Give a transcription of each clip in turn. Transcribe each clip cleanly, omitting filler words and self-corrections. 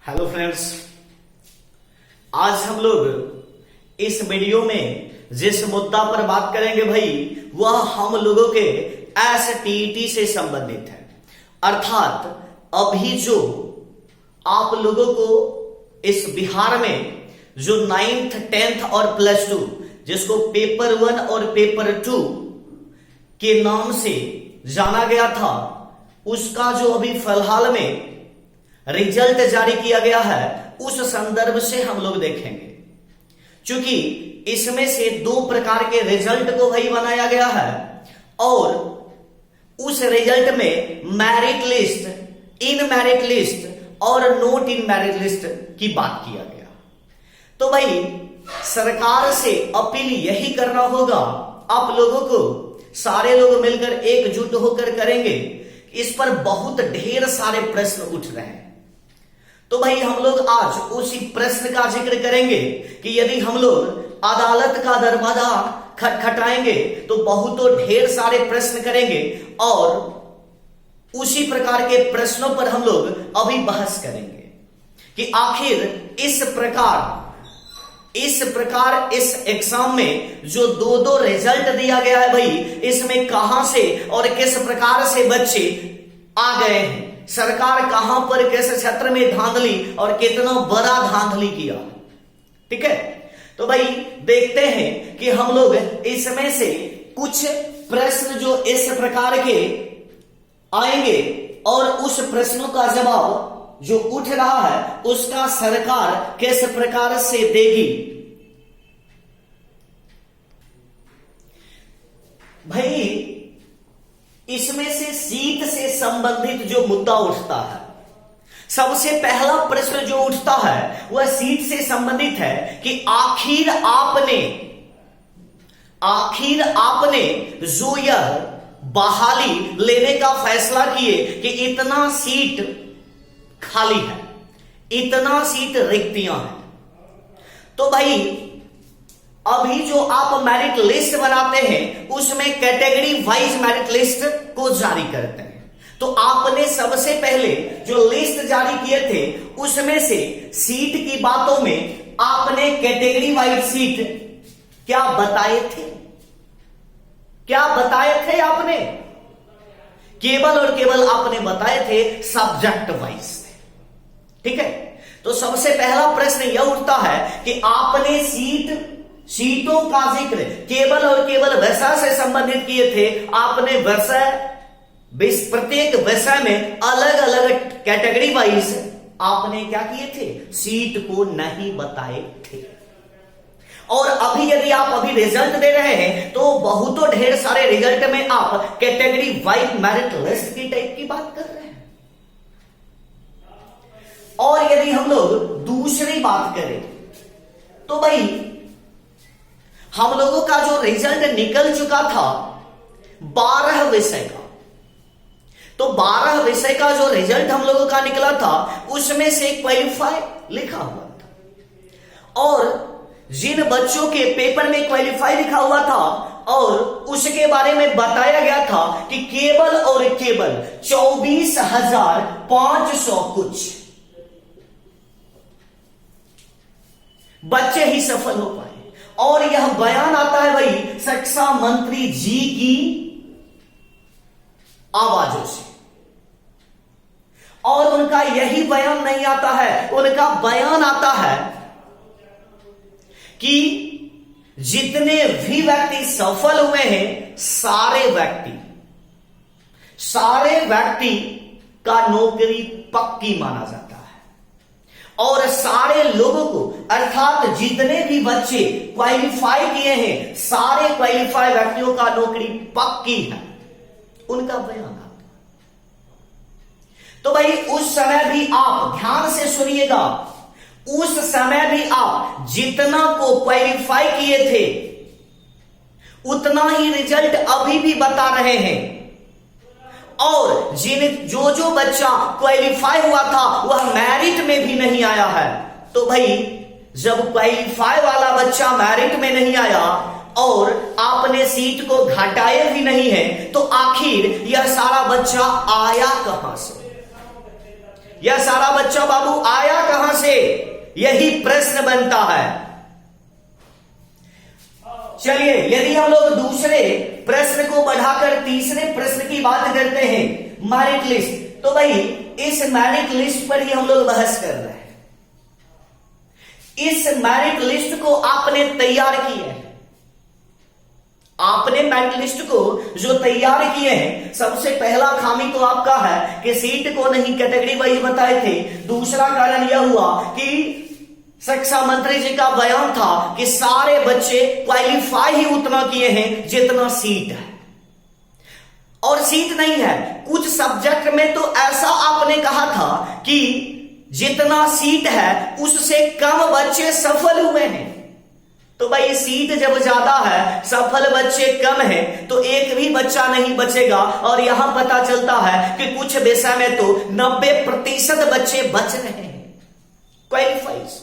Hello friends, आज हम लोग इस वीडियो में जिस मुद्दा पर बात करेंगे भाई वह हम लोगों के एसटीईटी से संबंधित है। अर्थात अभी जो आप लोगों को इस बिहार में जो 9th 10th और +2 जिसको पेपर 1 और पेपर 2 के नाम से जाना गया था, उसका जो अभी फिलहाल में रिजल्ट जारी किया गया है उस संदर्भ से हम लोग देखेंगे। क्योंकि इसमें से 2 प्रकार के रिजल्ट को भाई बनाया गया है और उस रिजल्ट में merit list, in merit list और नोट इन मेरिट लिस्ट की बात किया गया। तो भाई सरकार से अपील यही करना होगा, आप लोगों को सारे लोग मिलकर एकजुट होकर करेंगे। इस पर बहुत ढेर सारे प्रश्न उठ रहे हैं, तो भाई हम लोग आज उसी प्रश्न का जिक्र करेंगे कि यदि हम लोग अदालत का दरवाजा खटखटाएंगे तो बहुतों ढेर सारे प्रश्न करेंगे और उसी प्रकार के प्रश्नों पर हम लोग अभी बहस करेंगे कि आखिर इस प्रकार इस एग्जाम में जो 2 रिजल्ट दिया गया है भाई, इसमें कहां से और किस प्रकार से बच्चे आ गए हैं, सरकार कहां पर किस क्षेत्र में धांधली और कितना बड़ा धांधली किया। ठीक है, तो भाई देखते हैं कि हम लोग इसमें से कुछ प्रश्न जो इस प्रकार के आएंगे और उस प्रश्नों का जवाब जो उठ रहा है उसका सरकार किस प्रकार से देगी। भाई इसमें से सीट से संबंधित जो मुद्दा उठता है, सबसे पहला प्रश्न जो उठता है वह सीट से संबंधित है कि आखिर आपने जो यह बहाली लेने का फैसला किए कि इतना सीट खाली है, इतना सीट रिक्तियां हैं, तो भाई अभी जो आप मेरिट लिस्ट बनाते हैं उसमें कैटेगरी वाइज मेरिट लिस्ट को जारी करते हैं। तो आपने सबसे पहले जो लिस्ट जारी किए थे उसमें से सीट की बातों में आपने कैटेगरी वाइज सीट क्या बताए थे आपने? केवल और केवल आपने बताए थे सब्जेक्ट वाइज। ठीक है, तो सबसे पहला प्रश्न यह उठता है कि आपने सीटों का जिक्र केवल और केवल विषय से संबंधित किए थे। आपने प्रत्येक विषय में अलग अलग कैटेगरी वाइज आपने क्या किए थे, सीट को नहीं बताए थे। और अभी यदि आप अभी रिजल्ट दे रहे हैं तो बहुतों ढेर सारे रिजल्ट में आप कैटेगरी वाइज मेरिट लिस्ट की टाइप की बात कर रहे हैं। और यदि हम लोग दूसरी बात करें तो भाई हम लोगों का जो रिजल्ट निकल चुका था 12 विषय का, तो 12 विषय का जो रिजल्ट हम लोगों का निकला था उसमें से क्वालिफाई लिखा हुआ था और जिन बच्चों के पेपर में क्वालिफाई लिखा हुआ था और उसके बारे में बताया गया था कि केवल और केवल 24,500 कुछ बच्चे ही सफल हो पाए। और यह बयान आता है भाई शिक्षा मंत्री जी की आवाजों से, और उनका यही बयान नहीं आता है, उनका बयान आता है कि जितने भी व्यक्ति सफल हुए हैं सारे व्यक्ति का नौकरी पक्की माना जाता है और सारे लोगों को, अर्थात जितने भी बच्चे क्वालिफाई किए हैं सारे क्वालिफाई व्यक्तियों का नौकरी पक्की है, उनका बयान आता है। तो भाई उस समय भी आप ध्यान से सुनिएगा, उस समय भी आप जितना को क्वालिफाई किए थे उतना ही रिजल्ट अभी भी बता रहे हैं। और जो बच्चा क्वालिफाई हुआ था वह मेरिट में भी नहीं आया है। तो भाई जब क्वालिफाई वाला बच्चा मेरिट में नहीं आया और आपने सीट को घटाए भी नहीं है तो आखिर यह सारा बच्चा आया कहां से? यह सारा बच्चा बाबू आया कहां से, यही प्रश्न बनता है। चलिए यदि हम लोग दूसरे प्रश्न को बढ़ाकर तीसरे प्रश्न की बात करते हैं, मेरिट लिस्ट, तो भाई इस मेरिट लिस्ट पर ही हम लोग बहस कर रहे हैं। इस मेरिट लिस्ट को आपने तैयार किया है, आपने मेरिट लिस्ट को जो तैयार किए हैं, सबसे पहला खामी तो आपका है कि सीट को नहीं कैटेगरी वाइज बताए थे। दूसरा कारण यह हुआ कि शिक्षा मंत्री जी का बयान था कि सारे बच्चे क्वालिफाई ही उतना किए हैं जितना सीट है, और सीट नहीं है। कुछ सब्जेक्ट में तो ऐसा आपने कहा था कि जितना सीट है उससे कम बच्चे सफल हुए हैं। तो भाई सीट जब ज्यादा है, सफल बच्चे कम हैं, तो एक भी बच्चा नहीं बचेगा। और यहां पता चलता है कि कुछ विषय में तो 90% बच्चे बच रहे हैं क्वालिफाइज।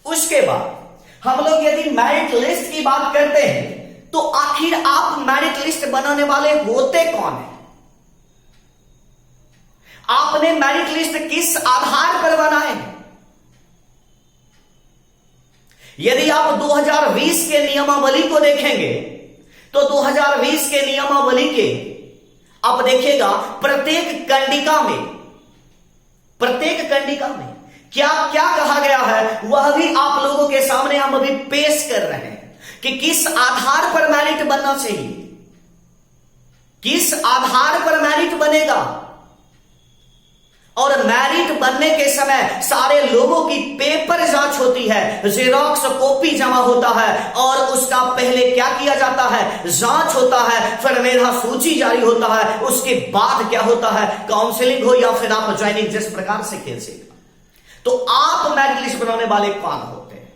उसके बाद हम लोग यदि मेरिट लिस्ट की बात करते हैं, तो आखिर आप मेरिट लिस्ट बनाने वाले होते कौन हैं? आपने मेरिट लिस्ट किस आधार पर बनाए हैं? यदि आप 2020 के नियमावली को देखेंगे, तो 2020 के नियमावली के आप देखिएगा प्रत्येक कंडिका में क्या क्या कहा गया है, वह भी आप लोगों के सामने हम अभी पेश कर रहे हैं कि किस आधार पर मेरिट बनना चाहिए, किस आधार पर मेरिट बनेगा। और मेरिट बनने के समय सारे लोगों की पेपर जांच होती है, जेरॉक्स कॉपी जमा होता है, और उसका पहले क्या किया जाता है, जांच होता है, फिर मेधा सूची जारी होता है, उसके बाद क्या होता है, काउंसलिंग हो या फिर आप ज्वाइनिंग, जिस प्रकार से खेल। तो आप मेरिट लिस्ट बनाने वाले कौन होते हैं?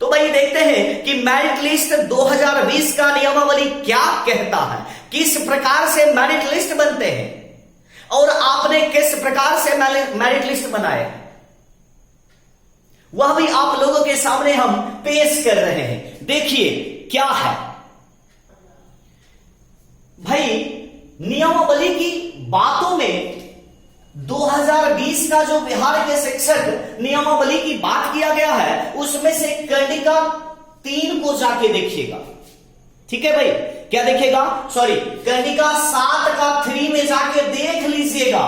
तो भाई देखते हैं कि मेरिट लिस्ट 2020 का नियमावली क्या कहता है, किस प्रकार से मेरिट लिस्ट बनते हैं, और आपने किस प्रकार से मेरिट लिस्ट बनाए हैं, वह भी आप लोगों के सामने हम पेश कर रहे हैं। देखिए क्या है भाई, नियमावली की बातों में 2020 का जो बिहार के शिक्षक नियमावली की बात किया गया है, उसमें से कंडिका 3 को जाके देखिएगा। ठीक है भाई, क्या देखेगा, कंडिका 7 का 3 में जाके देख लीजिएगा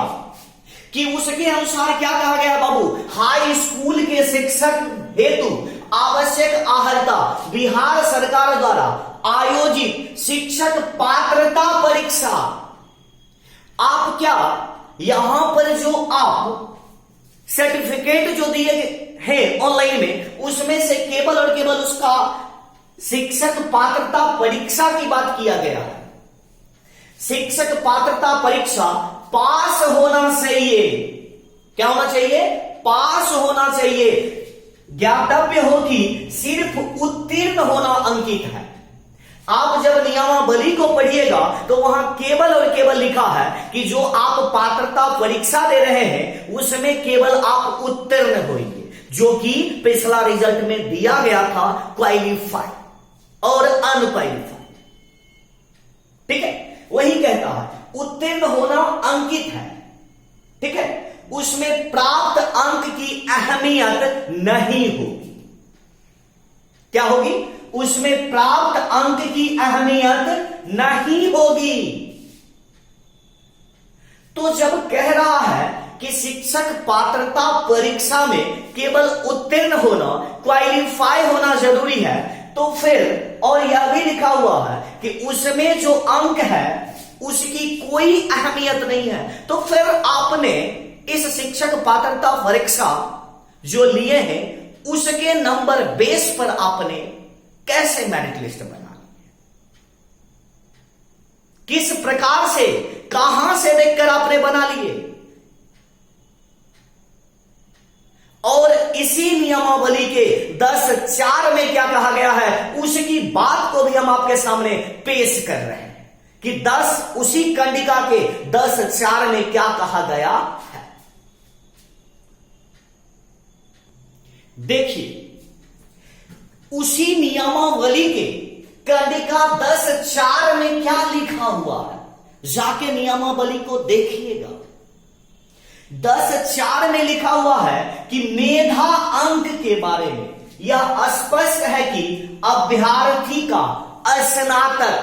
कि उसके अनुसार क्या कहा गया बाबू। हाई स्कूल के शिक्षक हेतु आवश्यक अहर्ता बिहार सरकार द्वारा आयोजित शिक्षक पात्रता परीक्षा। आप क्या यहां पर जो आप सर्टिफिकेट जो दिए हैं ऑनलाइन में, उसमें से केवल और केवल उसका शिक्षक पात्रता परीक्षा की बात किया गया है। शिक्षक पात्रता परीक्षा पास होना चाहिए। क्या होना चाहिए, पास होना चाहिए। ज्ञातव्य हो कि सिर्फ उत्तीर्ण होना अंकित है। आप जब नियमावली को पढ़िएगा तो वहां केवल और केवल लिखा है कि जो आप पात्रता परीक्षा दे रहे हैं उसमें केवल आप उत्तीर्ण होंगे, जो कि पिछला रिजल्ट में दिया गया था क्वालिफाई और अनक्वालिफाई। ठीक है, वही कहता है उत्तीर्ण होना अंकित है। ठीक है, उसमें प्राप्त अंक की अहमियत नहीं होगी। क्या होगी, उसमें प्राप्त अंक की अहमियत नहीं होगी। तो जब कह रहा है कि शिक्षक पात्रता परीक्षा में केवल उत्तीर्ण होना, क्वालिफाई होना जरूरी है, तो फिर और यह भी लिखा हुआ है कि उसमें जो अंक है उसकी कोई अहमियत नहीं है, तो फिर आपने इस शिक्षक पात्रता परीक्षा जो लिए हैं उसके नंबर बेस पर आपने कैसे मेरिट लिस्ट बना ली, किस प्रकार से, कहां से देखकर आपने बना लिए। और इसी नियमावली के 10(4) में क्या कहा गया है, उसकी बात को भी हम आपके सामने पेश कर रहे हैं कि 10 उसी कंडिका के 10(4) में क्या कहा गया है। देखिए, उसी नियमावली के कंडिका 10(4) में क्या लिखा हुआ है, जाके नियमावली को देखिएगा। 10.4 में लिखा हुआ है कि मेधा अंक के बारे में यह स्पष्ट है कि अभ्यर्थी का स्नातक,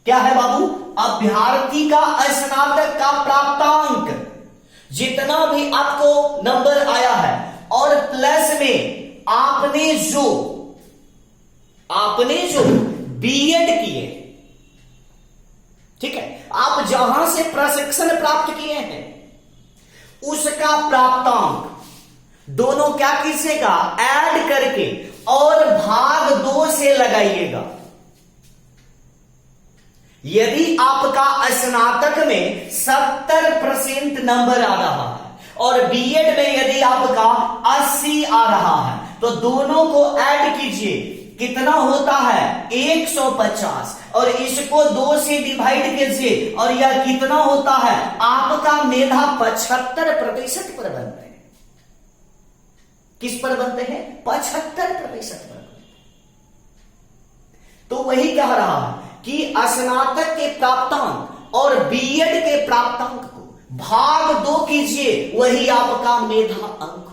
क्या है बाबू, अभ्यर्थी का स्नातक का प्राप्तांक जितना भी आपको नंबर आया है और प्लस में आपने जो बीएड किए, ठीक है, आप जहां से प्रशिक्षण प्राप्त किए हैं उसका प्राप्तांक दोनों क्या कीजिएगा, ऐड करके और भाग 2 से लगाइएगा। यदि आपका स्नातक में 70% नंबर आ रहा है और बीएड में यदि आपका 80 आ रहा है तो दोनों को ऐड कीजिए, कितना होता है 150, और इसको 2 से डिवाइड कीजिए और यह कितना होता है, आपका मेधा 75% पर बनते हैं। किस पर बनते हैं, 75% पर। तो वही कह रहा है कि स्नातक के प्राप्तांक और बीएड के प्राप्तांक को भाग 2 कीजिए, वही आपका मेधा अंक होगा।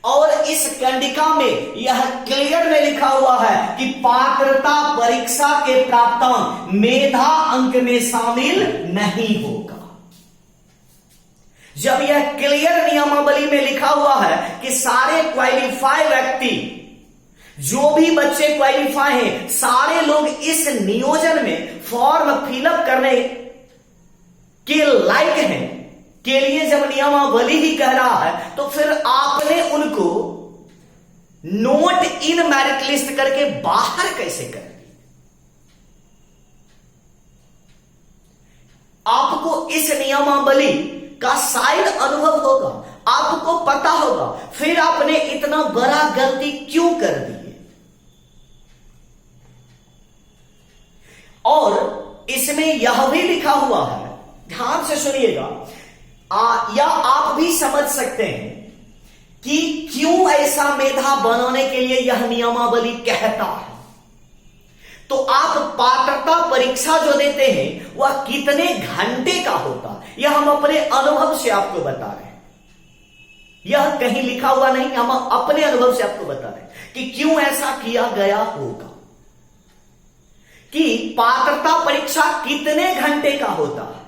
और इस कंडिका में यह क्लियर में लिखा हुआ है कि पात्रता परीक्षा के प्राप्तांक मेधा अंक में शामिल नहीं होगा। जब यह क्लियर नियमावली में लिखा हुआ है कि सारे क्वालिफाई व्यक्ति, जो भी बच्चे क्वालिफाई हैं, सारे लोग इस नियोजन में फॉर्म फिलअप करने के लायक हैं के लिए जब नियमावली ही कह रहा है, तो फिर आपने उनको नोट इन मेरिट लिस्ट करके बाहर कैसे कर दी? आपको इस नियमावली का शायद अनुभव होगा, आपको पता होगा, फिर आपने इतना बड़ा गलती क्यों कर दी? और इसमें यह भी लिखा हुआ है, ध्यान से सुनिएगा, या आप भी समझ सकते हैं कि क्यों ऐसा मेधा बनाने के लिए यह नियमावली कहता है। तो आप पात्रता परीक्षा जो देते हैं वह कितने घंटे का होता है, यह हम अपने अनुभव से आपको बता रहे हैं। यह कहीं लिखा हुआ नहीं, हम अपने अनुभव से आपको बता रहे हैं कि क्यों ऐसा किया गया होगा, कि पात्रता परीक्षा कितने घंटे का होता है।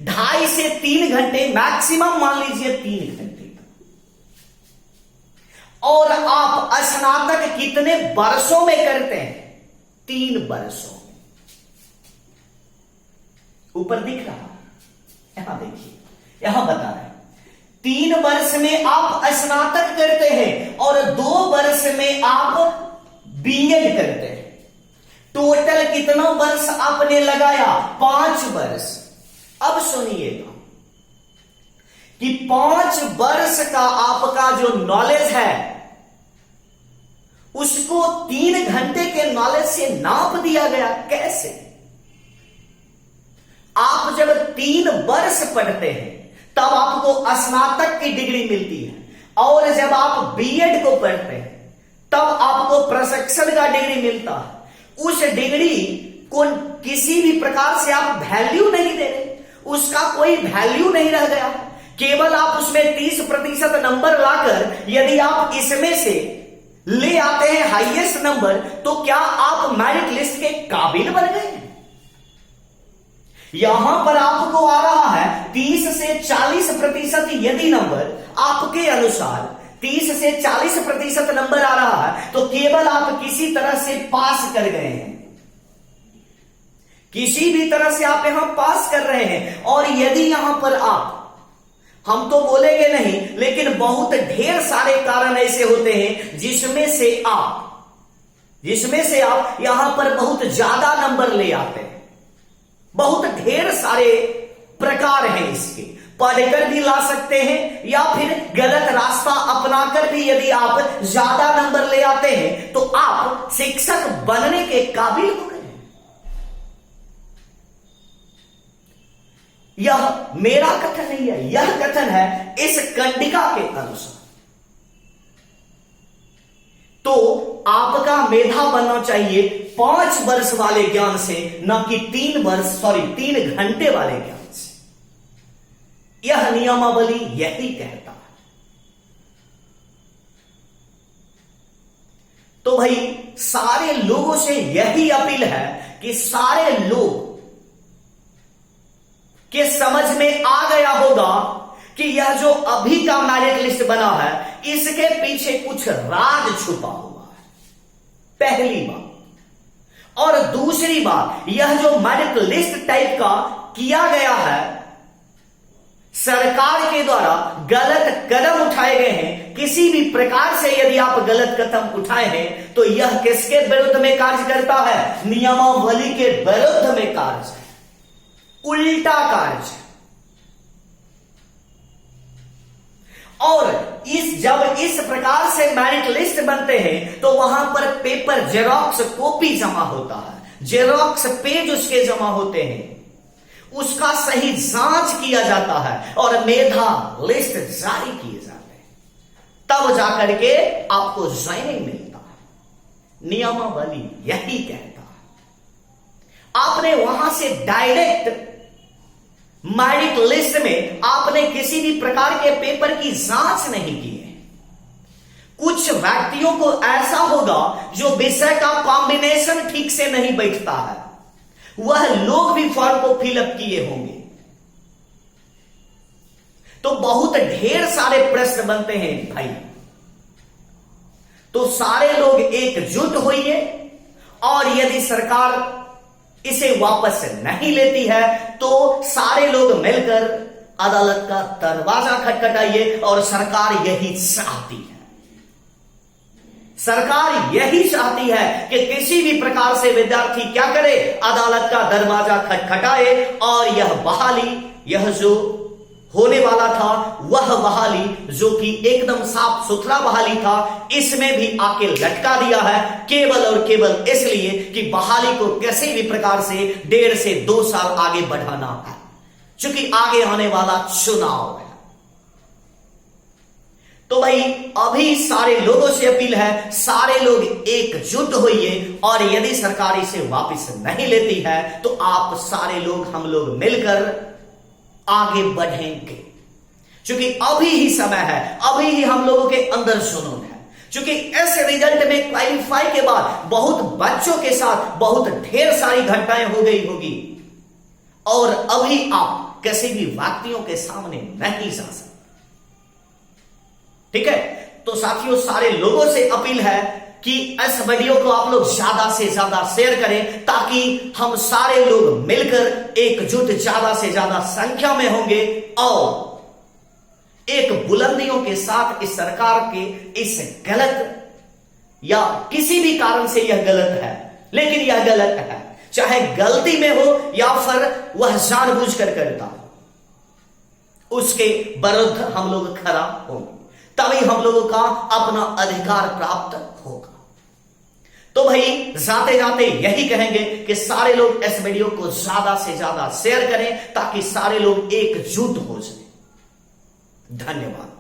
2.5 से 3 घंटे, मैक्सिमम मान लीजिए 3 घंटे का। और आप स्नातक कितने वर्षों में करते हैं? 3 वर्षों में। ऊपर दिख रहा है, यहां देखिए, यहां बता रहे हैं 3 वर्ष में आप स्नातक करते हैं और 2 वर्ष में आप बीएड करते हैं। टोटल कितना वर्ष आपने लगाया? 5 वर्ष। अब सुनिएगा कि 5 वर्ष का आपका जो नॉलेज है उसको 3 घंटे के नॉलेज से नाप दिया गया। कैसे? आप जब 3 वर्ष पढ़ते हैं तब आपको स्नातक की डिग्री मिलती है, और जब आप बीएड को पढ़ते हैं तब आपको प्रशिक्षण का डिग्री मिलता है। उस डिग्री को किसी भी प्रकार से आप वैल्यू नहीं दे रहे, उसका कोई वैल्यू नहीं रह गया। केवल आप उसमें 30% नंबर लाकर यदि आप इसमें से ले आते हैं हाईएस्ट नंबर, तो क्या आप मेरिट लिस्ट के काबिल बन गए हैं? यहां पर आपको आ रहा है 30 से 40% यदि नंबर आपके अनुसार 30 से 40% नंबर आ रहा है तो केवल आप किसी तरह से पास कर गए हैं, किसी भी तरह से आप यहां पास कर रहे हैं। और यदि यहां पर आप, हम तो बोलेंगे नहीं, लेकिन बहुत ढेर सारे कारण ऐसे होते हैं जिसमें से आप यहां पर बहुत ज्यादा नंबर ले आते हैं। बहुत ढेर सारे प्रकार हैं इसके, पढ़कर भी ला सकते हैं या फिर गलत रास्ता अपनाकर भी यदि आप ज्यादा नंबर ले आते हैं तो आप शिक्षक बनने के काबिल हो गए। यह मेरा कथन नहीं है, यह कथन है इस कंडिका के अनुसार। तो आपका मेधा बनना चाहिए 5 वर्ष वाले ज्ञान से, ना कि 3 घंटे वाले ज्ञान से। यह नियमावली यही कहता है। तो भाई सारे लोगों से यही अपील है कि सारे लोग के समझ में आ गया होगा कि यह जो अभी का मेरिट लिस्ट बना है इसके पीछे कुछ राज छुपा हुआ है, पहली बात। और दूसरी बात, यह जो मेरिट लिस्ट टाइप का किया गया है, सरकार के द्वारा गलत कदम उठाए गए हैं। किसी भी प्रकार से यदि आप गलत कदम उठाए हैं तो यह किसके विरुद्ध में कार्य करता है? नियमावली के विरुद्ध में कार्य, उल्टा कार्य। और जब इस प्रकार से मेरिट लिस्ट बनते हैं तो वहां पर पेपर जेरॉक्स कॉपी जमा होता है, जेरॉक्स पेज उसके जमा होते हैं, उसका सही जांच किया जाता है और मेधा लिस्ट जारी किए जाते हैं, तब जाकर के आपको ज्वाइनिंग मिलता है। नियमावली यही कहता है। आपने वहां से डायरेक्ट मेरिट लिस्ट में आपने किसी भी प्रकार के पेपर की जांच नहीं की है। कुछ व्यक्तियों को ऐसा होगा जो विषय का कॉम्बिनेशन ठीक से नहीं बैठता है, वह लोग भी फॉर्म को फिलअप किए होंगे, तो बहुत ढेर सारे प्रश्न बनते हैं भाई। तो सारे लोग एकजुट होइए और यदि सरकार इसे वापस नहीं लेती है तो सारे लोग मिलकर अदालत का दरवाजा खटखटाइए। और सरकार यही चाहती है, सरकार यही चाहती है कि किसी भी प्रकार से विद्यार्थी क्या करे, अदालत का दरवाजा खटखटाए और यह बहाली, यह जो होने वाला था वह बहाली जो कि एकदम साफ सुथरा बहाली था, इसमें भी आके लटका दिया है, केवल और केवल इसलिए कि बहाली को किसी भी प्रकार से 1.5 से 2 साल आगे बढ़ाना है, क्योंकि आगे आने वाला चुनाव है। तो भाई अभी सारे लोगों से अपील है, सारे लोग एकजुट होइए और यदि सरकार इसे वापस नहीं लेती है तो आप सारे लोग, हम लोग मिलकर आगे बढ़ेंगे, क्योंकि अभी ही समय है, अभी ही हम लोगों के अंदर जुनून है। क्योंकि ऐसे रिजल्ट में क्वालिफाई के बाद बहुत बच्चों के साथ बहुत ढेर सारी घटनाएं हो गई होगी और अभी आप किसी भी व्यक्तियों के सामने नहीं जा सकते। ठीक है, तो साथियों सारे लोगों से अपील है कि इस वीडियो को आप लोग ज्यादा से ज्यादा शेयर करें ताकि हम सारे लोग मिलकर एकजुट ज्यादा से ज्यादा संख्या में होंगे और एक बुलंदियों के साथ इस सरकार के इस गलत या किसी भी कारण से यह गलत है, लेकिन यह गलत है, चाहे गलती में हो या फिर वह जानबूझकर करता हो, उसके विरुद्ध हम लोग खड़ा होंगे, तभी हम लोगों का अपना अधिकार प्राप्त होगा। तो भाई जाते जाते यही कहेंगे कि सारे लोग इस वीडियो को ज्यादा से ज्यादा शेयर करें ताकि सारे लोग एकजुट हो जाए। धन्यवाद।